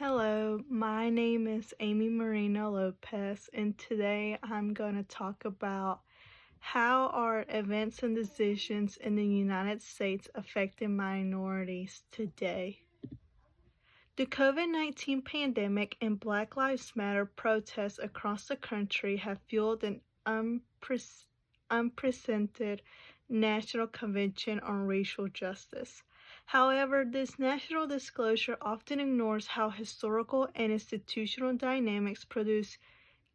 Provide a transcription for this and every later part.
Hello, my name is Amy Marina Lopez, and today I'm going to talk about how are events and decisions in the United States affecting minorities today. The COVID-19 pandemic and Black Lives Matter protests across the country have fueled an unprecedented national convention on racial justice. However, this national disclosure often ignores how historical and institutional dynamics produce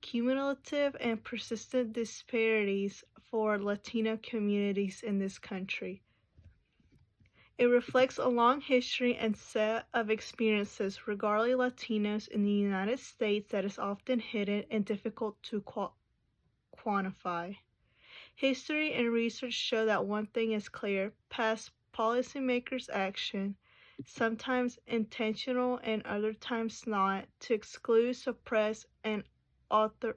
cumulative and persistent disparities for Latino communities in this country. It reflects a long history and set of experiences regarding Latinos in the United States that is often hidden and difficult to quantify. History and research show that one thing is clear: past policymakers' action, sometimes intentional and other times not, to exclude, suppress, and authorize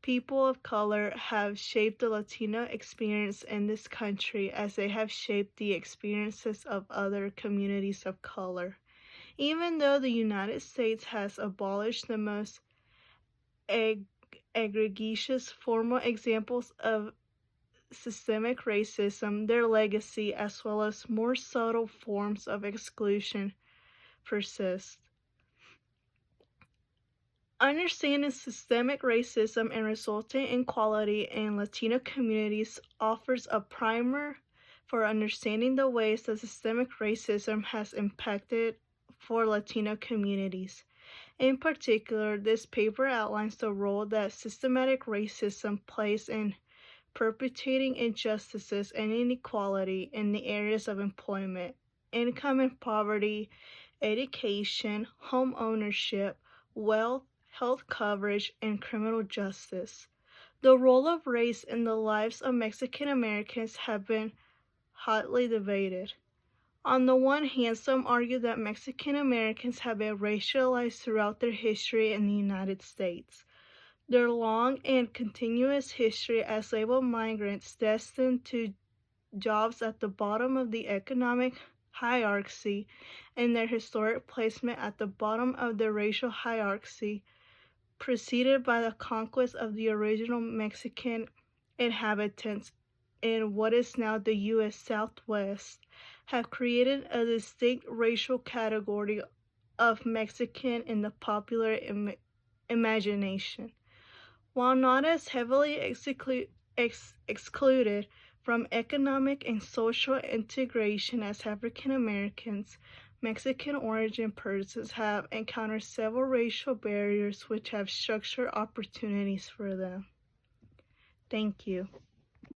people of color have shaped the Latino experience in this country as they have shaped the experiences of other communities of color. Even though the United States has abolished the most egregious formal examples of systemic racism, their legacy, as well as more subtle forms of exclusion, persist. Understanding systemic racism and resulting inequality in Latino communities offers a primer for understanding the ways that systemic racism has impacted for Latino communities. In particular, this paper outlines the role that systematic racism plays in perpetuating injustices and inequality in the areas of employment, income and poverty, education, home ownership, wealth, health coverage, and criminal justice. The role of race in the lives of Mexican Americans have been hotly debated. On the one hand, some argue that Mexican Americans have been racialized throughout their history in the United States. Their long and continuous history as labeled migrants destined to jobs at the bottom of the economic hierarchy and their historic placement at the bottom of the racial hierarchy, preceded by the conquest of the original Mexican inhabitants in what is now the U.S. Southwest, have created a distinct racial category of Mexican in the popular imagination. While not as heavily excluded from economic and social integration as African Americans, Mexican origin persons have encountered several racial barriers which have structured opportunities for them. Thank you.